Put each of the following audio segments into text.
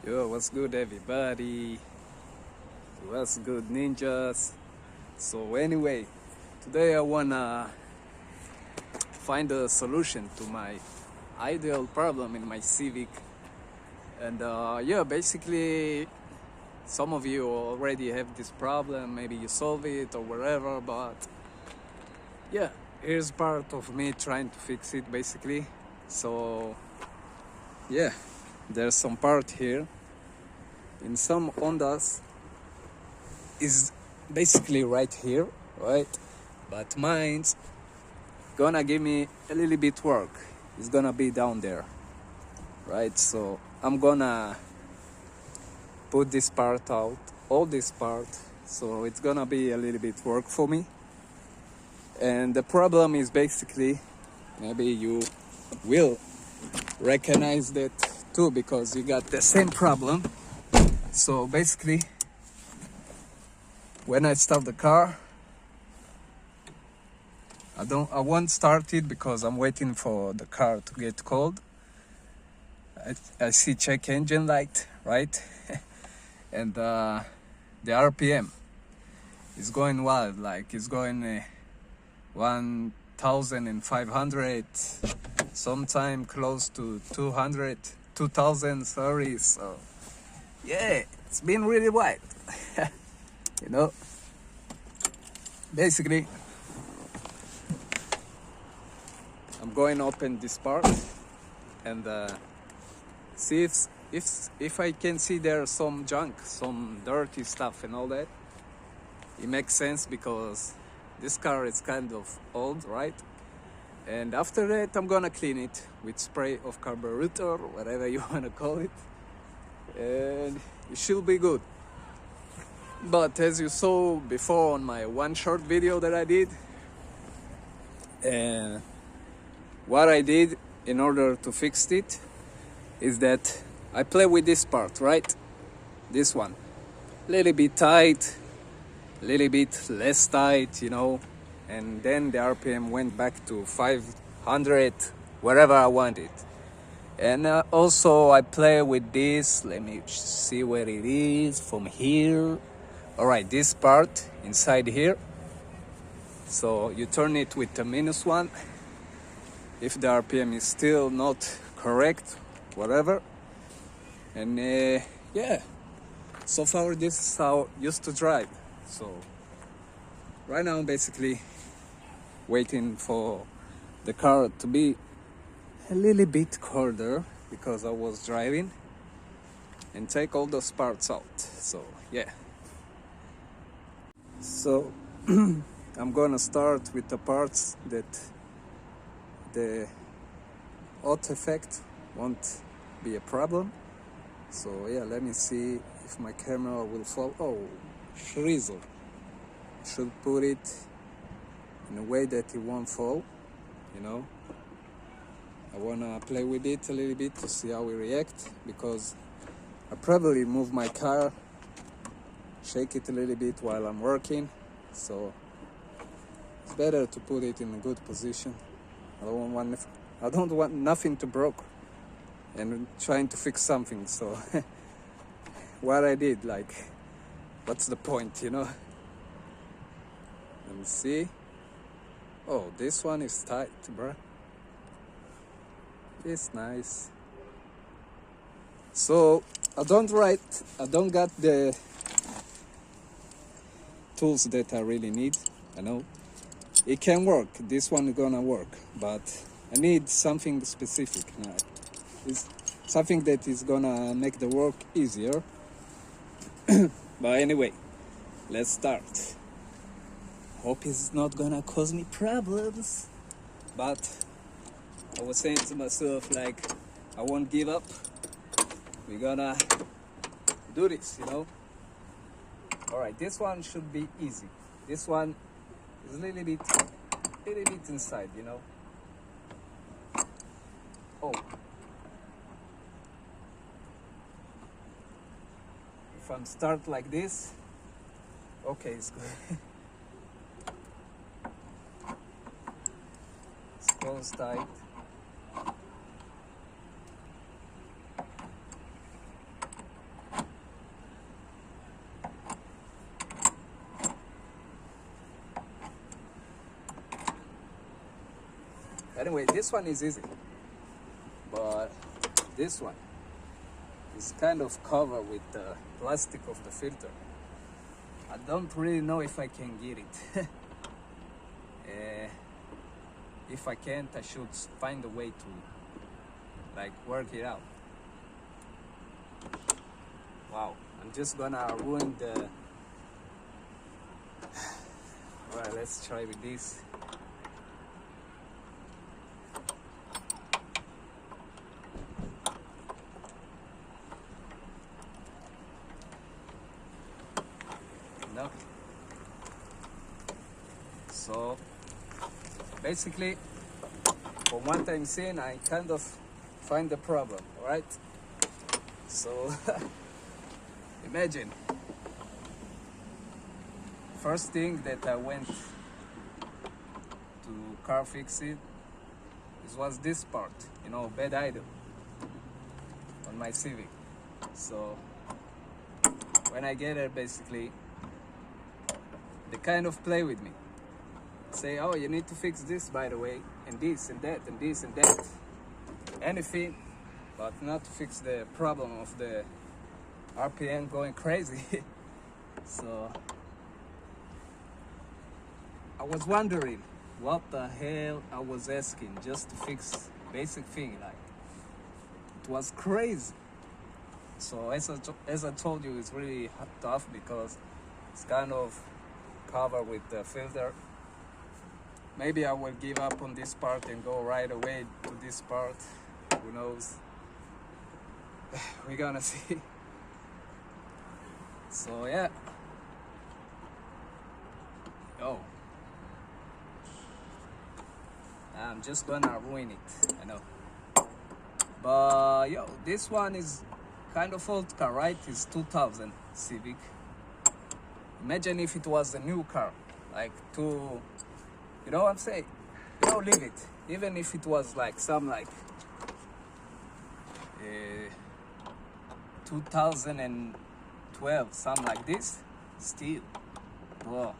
Yo, what's good, everybody? What's good, ninjas? So, anyway, today I wanna find a solution to my ideal problem in my Civic. And yeah, basically, some of you already have this problem, maybe you solve it or whatever, but yeah, here's part of me trying to fix it basically. So, yeah, there's some part here. In some Hondas is basically right here, right? But mine's gonna give me a little bit work. It's gonna be down there, right? So I'm gonna put this part out, all this part. So it's gonna be a little bit work for me. And the problem is basically, maybe you will recognize that too because you got the same problem. So basically, when I start the car, I won't start it because I'm waiting for the car to get cold. I see check engine light, right? And the RPM is going wild, like it's going 1,500, sometime close to 2,000, sorry. So yeah, it's been really wild. You know, basically, I'm going to open this part and see if I can see there's some junk, some dirty stuff and all that. It makes sense because this car is kind of old, right? And after that, I'm gonna clean it with spray of carburetor, whatever you wanna call it, and it should be good. But as you saw before on my one short video that I did, what I did in order to fix it is that I play with this part, right? This one, little bit tight, little bit less tight, you know, and then the RPM went back to 500, wherever I wanted. And also I play with this, let me see where it is, from here. All right, this part inside here. So you turn it with the -1. If the RPM is still not correct, whatever. And yeah, so far this is how I used to drive. So right now I'm basically waiting for the car to be a little bit colder because I was driving, and take all those parts out. So yeah. So I'm gonna start with the parts that the hot effect won't be a problem. So yeah, let me see if my camera will fall. Oh, Shrizzle. Should put it in a way that it won't fall, you know. I wanna play with it a little bit to see how it reacts, because I probably move my car, shake it a little bit while I'm working. So it's better to put it in a good position. I don't want nothing to broke and trying to fix something. So what I did, like, what's the point, you know? Let me see. Oh, this one is tight, bruh. It's nice. So I don't got the tools that I really need. I know it can work, this one is gonna work, but I need something specific now. It's something that is gonna make the work easier. But anyway, let's start. Hope it's not gonna cause me problems, but I was saying to myself, like, I won't give up. We're gonna do this, you know. All right, this one should be easy. This one is a little bit inside, you know. Oh, if I'm start like this, okay, it's good. It's closed tight. Anyway, this one is easy, but this one is kind of covered with the plastic of the filter. I don't really know if I can get it. If I can't, I should find a way to like work it out. Wow, I'm just gonna ruin the... Alright, let's try with this. No. So basically, for one time seeing, I kind of find the problem, right? So imagine, first thing that I went to car fix it, was this part, you know, bed idle on my Civic. So when I get it, basically they kind of play with me, say, oh, you need to fix this, by the way, and this and that and this and that, anything, but not to fix the problem of the RPM going crazy. So I was wondering what the hell I was asking just to fix basic thing. Like, it was crazy. So as I told you, it's really tough because it's kind of covered with the filter. Maybe I will give up on this part and go right away to this part. Who knows? We're gonna see. So yeah. Oh, I'm just gonna ruin it, I know. But yo, this one is kind of old car, right? It's 2000 Civic. Imagine if it was a new car, like you know what I'm saying? You know, leave it. Even if it was like some like 2012, something like this, still, bro,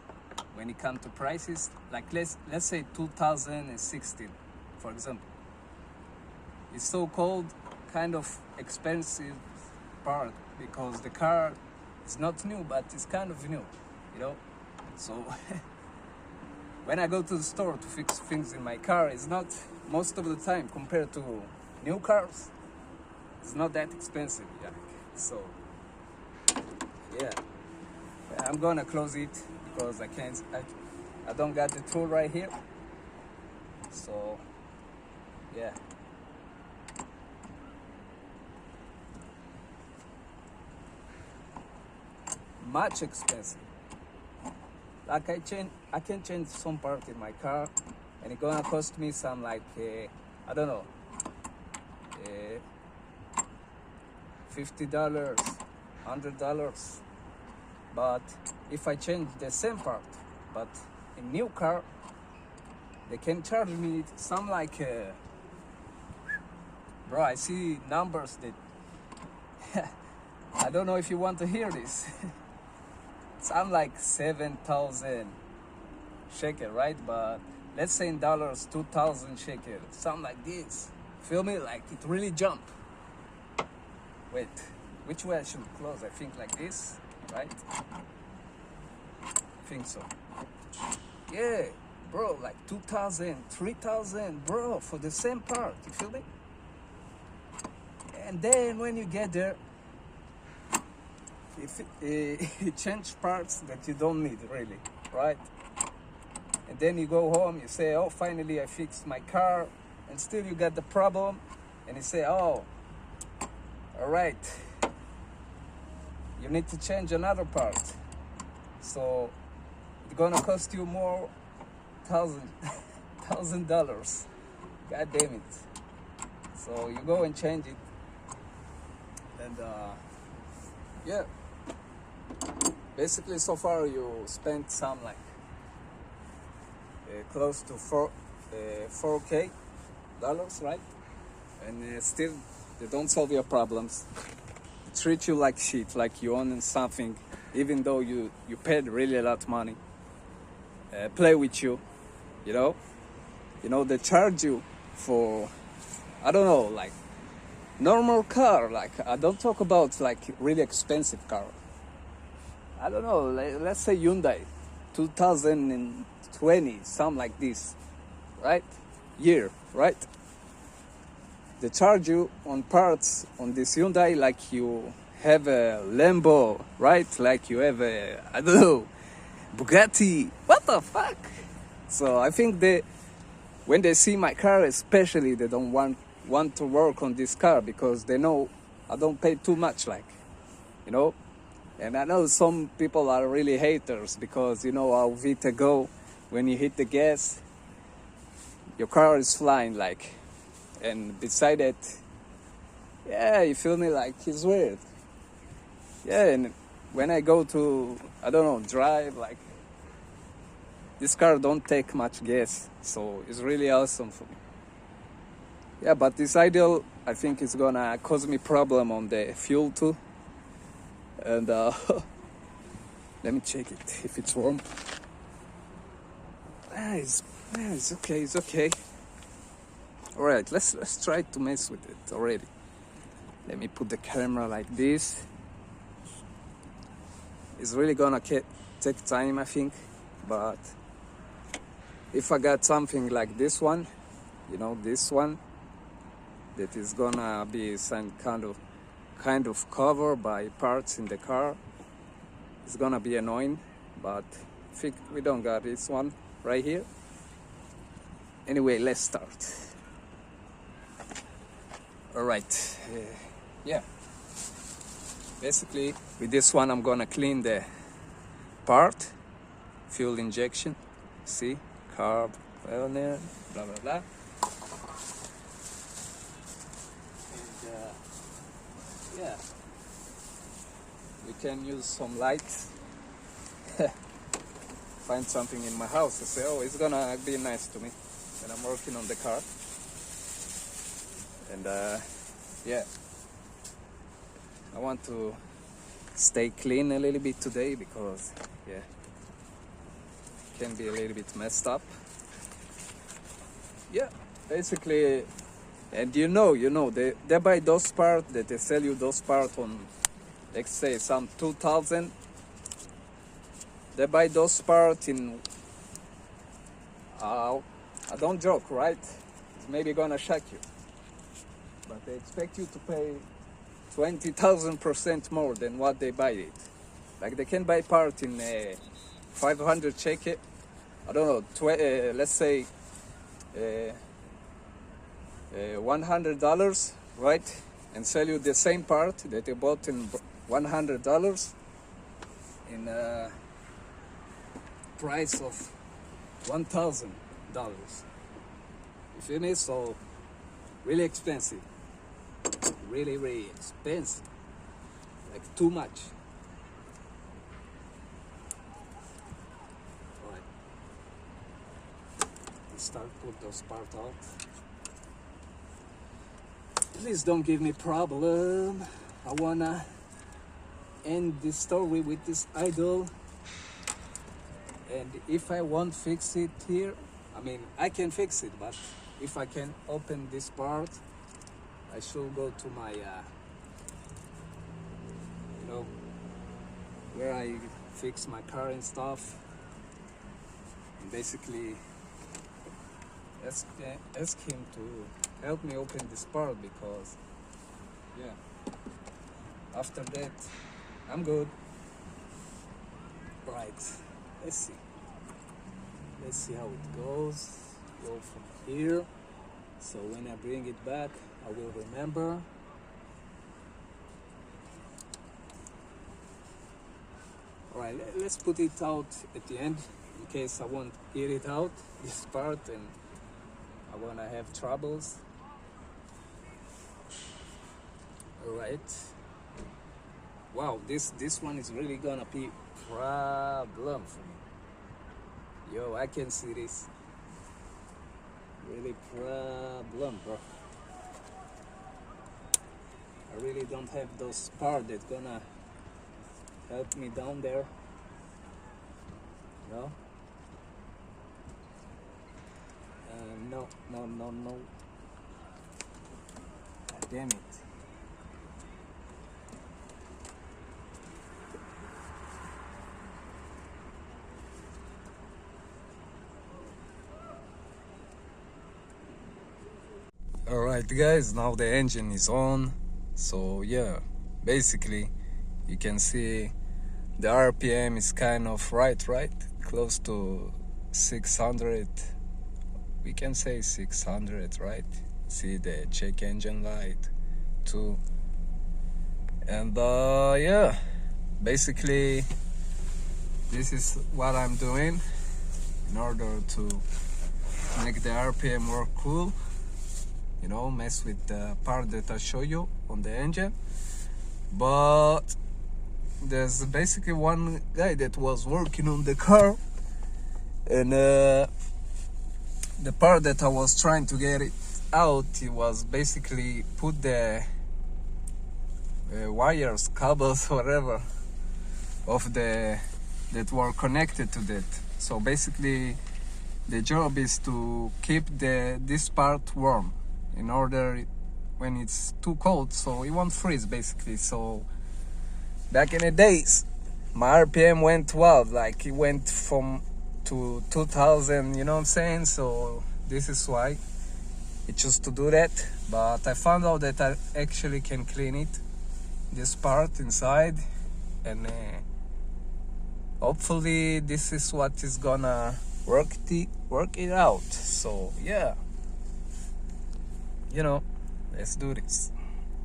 when it comes to prices, like let's say 2016, for example, it's so called kind of expensive part because the car is not new, but it's kind of new, you know. So when I go to the store to fix things in my car, it's not, most of the time compared to new cars, it's not that expensive. Yeah. So yeah, I'm gonna close it because I don't got the tool right here. So yeah. Much expensive. Like I can change some part in my car, and it's gonna cost me some like I don't know, $50, $100. But if I change the same part, but in new car, they can charge me some like, bro, I see numbers that I don't know if you want to hear this. Some like 7,000 shekel, right? But let's say in dollars, 2,000 shekel, something like this. Feel me? Like it really jumped. Wait, which way I should close? I think like this, right? I think so. Yeah, bro, like 2,000, 3,000, bro, for the same part. You feel me? And then when you get there, it change parts that you don't need really, right? And then you go home, you say, oh, finally I fixed my car, and still you got the problem, and you say, oh, all right, you need to change another part, so it's gonna cost you more, $1,000. God damn it. So you go and change it, and yeah, basically so far you spent some like close to $4K, right? And still they don't solve your problems. They treat you like shit, like you own something, even though you paid really a lot of money. Play with you, you know. They charge you for, I don't know, like normal car. Like I don't talk about like really expensive car. I don't know, let's say Hyundai 2020, something like this, right? Year, right? They charge you on parts on this Hyundai like you have a Lambo, right? Like you have a, I don't know, Bugatti. What the fuck? So I think when they see my car, especially, they don't want to work on this car because they know I don't pay too much, like, you know. And I know some people are really haters because you know how VTEC go. When you hit the gas, your car is flying, like, and beside it, yeah, you feel me, like it's weird. Yeah, and when I go to, I don't know, drive, like, this car don't take much gas, so it's really awesome for me. Yeah, but this idle, I think it's gonna cause me problem on the fuel too. And let me check it if it's warm. It's okay, it's okay. All right, let's try to mess with it already. Let me put the camera like this. It's really gonna take time, I think, but if I got something like this one, you know, this one, that is gonna be some kind of cover by parts in the car, it's gonna be annoying, but I think we don't got this one right here. Anyway, let's start. All right, yeah. Basically, with this one, I'm gonna clean the part, fuel injection, see, carb, burner, blah, blah, blah. And, yeah, we can use some lights. Find something in my house to say, oh, it's gonna be nice to me when I'm working on the car. And yeah, I want to stay clean a little bit today because, yeah, it can be a little bit messed up. Yeah, basically, and you know, they buy those parts, that they sell you those parts on, let's say, some 2,000. They buy those parts in, I don't joke, right? It's maybe gonna shock you, but they expect you to pay 20,000% more than what they buy it. Like they can buy part in 500 check, I don't know, let's say $100, right? And sell you the same part that they bought in $100 in a price of $1,000. You feel me? So really expensive. Really, really expensive. Like too much. Alright. Let's start put those parts out. Please don't give me problem. I wanna end this story with this idol. And if I won't fix it here, I mean, I can fix it, but if I can open this part, I should go to my, you know, where I fix my car and stuff. And basically, ask him to help me open this part because, yeah, after that, I'm good. Right, let's see. Let's see how it goes. Go from here. So when I bring it back, I will remember. Alright, let's put it out at the end in case I won't get it out, this part, and I wanna have troubles. Alright. Wow, this one is really gonna be problem for me. Yo, I can see this. Really problem, bro. I really don't have those parts that's gonna help me down there. No? No. Damn it. Alright guys, now the engine is on. So yeah, basically you can see the RPM is kind of right, close to 600. We can say 600, right? See the check engine light too. And yeah, basically this is what I'm doing in order to make the RPM work cool. You know, mess with the part that I show you on the engine. But there's basically one guy that was working on the car, and the part that I was trying to get it out, it was basically put the wires, cables, whatever of the that were connected to that. So basically the job is to keep this part warm in order when it's too cold so it won't freeze basically. So back in the days my RPM went wild, like it went from to 2000, you know what I'm saying? So this is why it chose to do that. But I found out that I actually can clean it, this part inside, and hopefully this is what is gonna work it out. So yeah, you know, let's do this.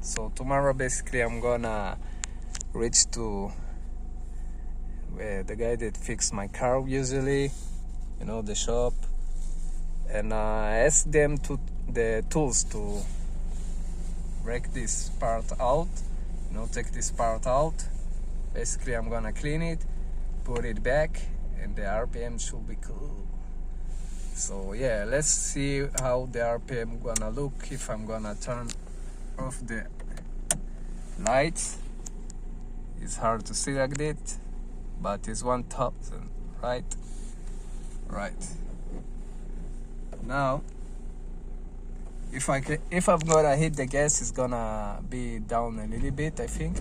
So tomorrow basically I'm gonna reach to the guy that fixed my car usually, you know, the shop, and ask them to the tools to break this part out, you know, take this part out. Basically I'm gonna clean it, put it back, and the RPM should be cool. So yeah, let's see how the RPM gonna look if I'm gonna turn off the lights. It's hard to see like that, but it's 1000, right? Now if I'm gonna hit the gas, it's gonna be down a little bit, I think.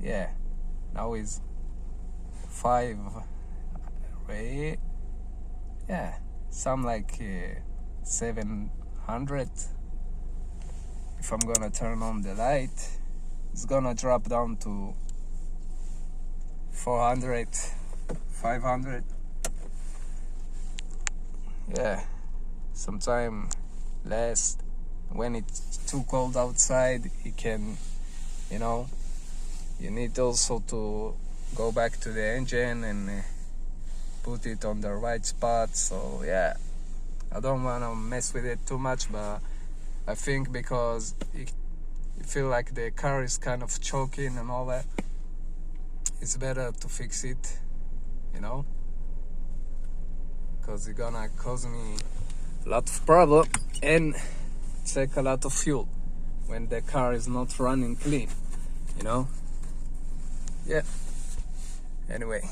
Yeah, now it's 5, right? Yeah, some like 700. If I'm gonna turn on the light, it's gonna drop down to 400, 500. Yeah, sometime less. When it's too cold outside, it can, you know, you need also to go back to the engine and put it on the right spot. So yeah, I don't want to mess with it too much, but I think because you feel like the car is kind of choking and all that, it's better to fix it, you know, because it's gonna cause me a lot of problem and take a lot of fuel when the car is not running clean, you know. Yeah, anyway.